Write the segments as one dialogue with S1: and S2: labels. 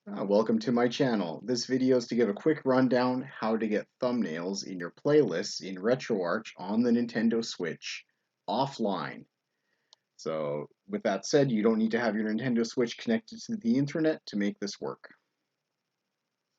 S1: Welcome to my channel. This video is to give a quick rundown how to get thumbnails in your playlists in RetroArch on the Nintendo Switch offline. So with that said, you don't need to have your Nintendo Switch connected to the internet to make this work.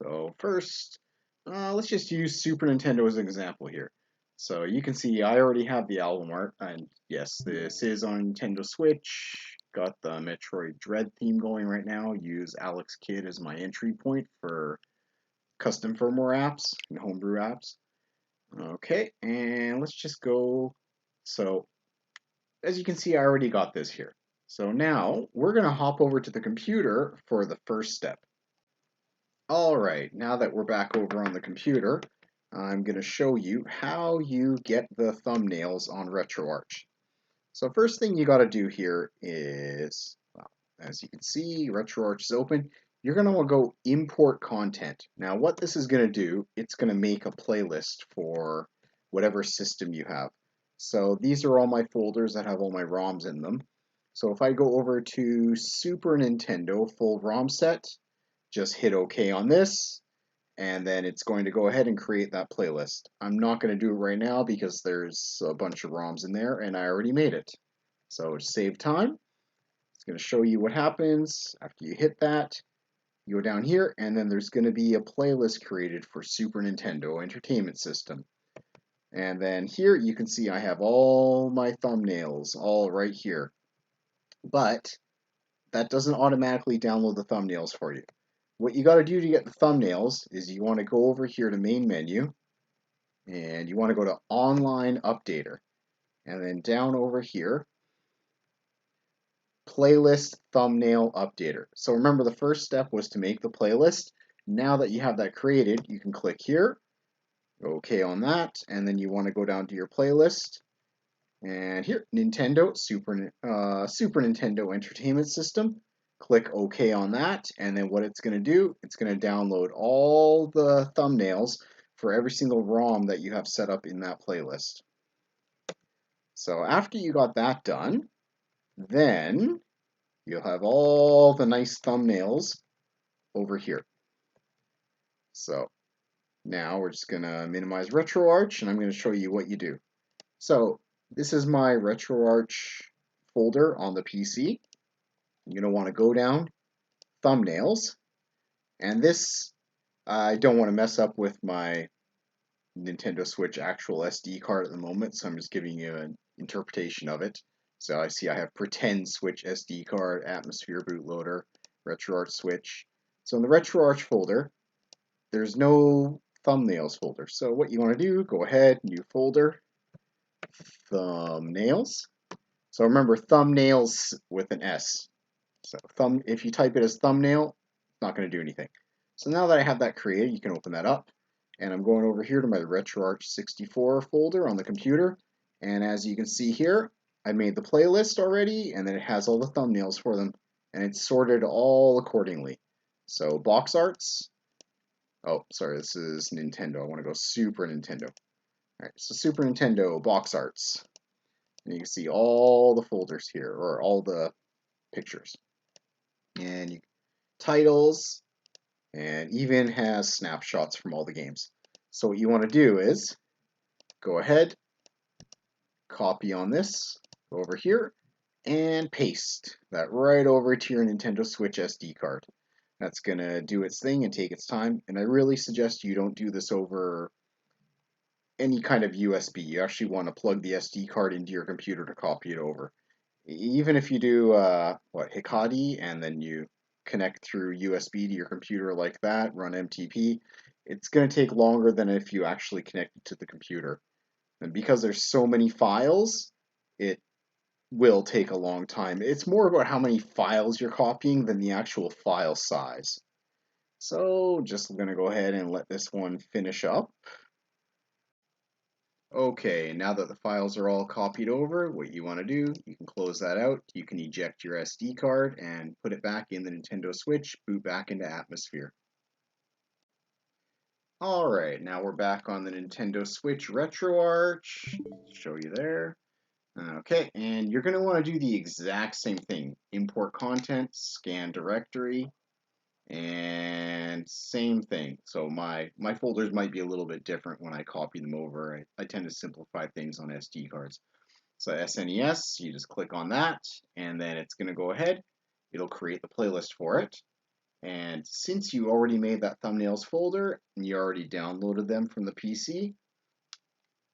S1: So first, let's just use Super Nintendo as an example here. So you can see I already have the album art, and yes, this is on Nintendo Switch. Got the Metroid Dread theme going right now. Use Alex Kidd as my entry point for custom firmware apps and homebrew apps. Okay, and let's just go. So as you can see, I already got this here. So now we're going to hop over to the computer for the first step. Alright, now that we're back over on the computer, I'm going to show you how you get the thumbnails on RetroArch. So first thing you got to do here is, well, as you can see, RetroArch is open. You're going to want to go import content. Now what this is going to do, it's going to make a playlist for whatever system you have. So these are all my folders that have all my ROMs in them. So if I go over to Super Nintendo full ROM set, just hit OK on this, and then it's going to go ahead and create that playlist. I'm not going to do it right now because there's a bunch of ROMs in there and I already made it. So to save time, it's going to show you what happens after you hit that. You go down here and then there's going to be a playlist created for Super Nintendo Entertainment System. And then here you can see I have all my thumbnails all right here. But that doesn't automatically download the thumbnails for you. What you got to do to get the thumbnails is you want to go over here to main menu and you want to go to online updater and then down over here playlist thumbnail updater. So remember the first step was to make the playlist. Now that you have that created, you can click here, OK on that, and then you want to go down to your playlist and here Nintendo Super Nintendo Entertainment System. Click OK on that, and then what it's going to do, it's going to download all the thumbnails for every single ROM that you have set up in that playlist. So after you got that done, then you'll have all the nice thumbnails over here. So now we're just going to minimize RetroArch, and I'm going to show you what you do. So this is my RetroArch folder on the PC. You're going to want to go down, thumbnails, and this, I don't want to mess up with my Nintendo Switch actual SD card at the moment, so I'm just giving you an interpretation of it. So I see I have pretend Switch SD card, atmosphere bootloader, RetroArch Switch. So in the RetroArch folder, there's no thumbnails folder. So what you want to do, go ahead, new folder, thumbnails. So remember, thumbnails with an S. So if you type it as thumbnail, it's not going to do anything. So now that I have that created, you can open that up. And I'm going over here to my RetroArch 64 folder on the computer. And as you can see here, I made the playlist already, and then it has all the thumbnails for them. And it's sorted all accordingly. So box arts. Oh, sorry, this is Nintendo. I want to go Super Nintendo. All right, so Super Nintendo box arts. And you can see all the folders here, or all the pictures. And titles, and even has snapshots from all the games. So what you want to do is go ahead, copy on this, go over here, and paste that right over to your Nintendo Switch SD card. That's going to do its thing and take its time, and I really suggest you don't do this over any kind of USB. You actually want to plug the SD card into your computer to copy it over. Even if you do, Hikari, and then you connect through USB to your computer like that, run MTP, it's going to take longer than if you actually connect it to the computer. And because there's so many files, it will take a long time. It's more about how many files you're copying than the actual file size. So just going to go ahead and let this one finish up. Okay, now that the files are all copied over, what you want to do, you can close that out. You can eject your SD card and put it back in the Nintendo Switch, boot back into Atmosphere. Alright, now we're back on the Nintendo Switch RetroArch. Show you there. Okay, and you're going to want to do the exact same thing. Import content, scan directory, And same thing. So my folders might be a little bit different when I copy them over. I tend to simplify things on SD cards. So SNES, you just click on that, and then it's going to go ahead. It'll create the playlist for it. And since you already made that thumbnails folder and you already downloaded them from the PC,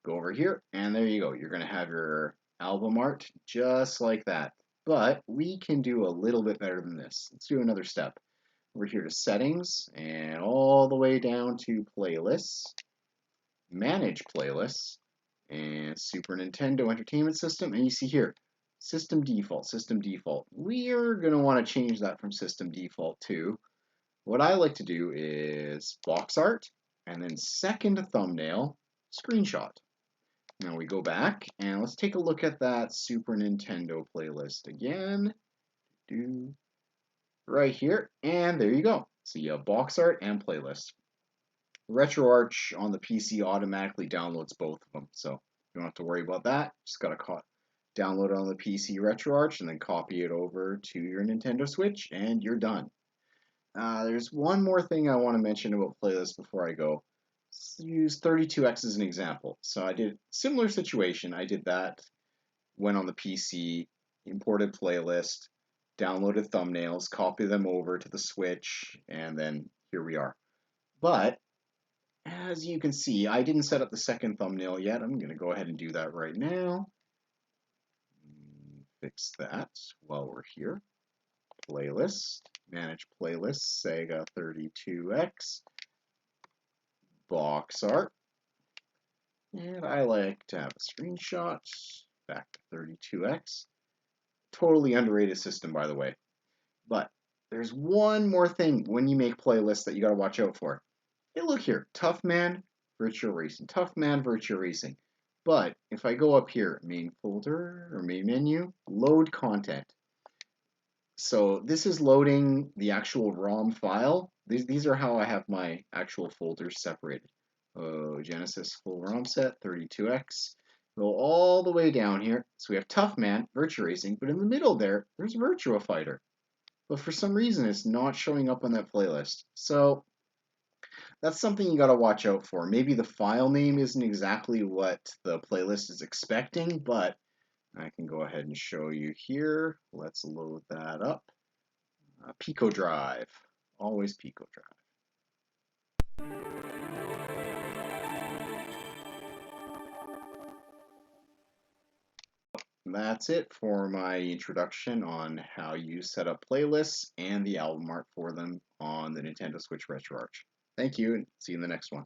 S1: go over here, and there you go. You're going to have your album art just like that. But we can do a little bit better than this. Let's do another step. We're here to settings and all the way down to playlists, manage playlists, and Super Nintendo Entertainment System. And you see here, system default, system default. We're going to want to change that from system default to, what I like to do is box art and then second thumbnail screenshot. Now we go back and let's take a look at that Super Nintendo playlist again. Right here, and there you go. So you have box art and playlist. RetroArch on the PC automatically downloads both of them, so you don't have to worry about that. Just gotta download it on the PC RetroArch and then copy it over to your Nintendo Switch, and you're done. There's one more thing I want to mention about playlists before I go. Let's use 32X as an example. So I did similar situation. I did that, went on the PC, imported playlist, downloaded thumbnails, copied them over to the Switch, and then here we are. But as you can see, I didn't set up the second thumbnail yet. I'm going to go ahead and do that right now. Fix that while we're here. Playlist, manage playlist, Sega 32X, box art. And I like to have a screenshot, back to 32X. Totally underrated system, by the way. But there's one more thing when you make playlists that you got to watch out for. Hey, look here, Tough Man, Virtual Racing, Tough Man, Virtual Racing. But if I go up here, main folder or main menu, load content. So this is loading the actual ROM file. These are how I have my actual folders separated. Genesis full ROM set, 32X. Go all the way down here. So we have Tough Man, Virtua Racing, but in the middle there's Virtua Fighter. But for some reason, it's not showing up on that playlist. So that's something you got to watch out for. Maybe the file name isn't exactly what the playlist is expecting, but I can go ahead and show you here. Let's load that up. Pico Drive. Always Pico Drive. That's it for my introduction on how you set up playlists and the album art for them on the Nintendo Switch RetroArch. Thank you, and see you in the next one.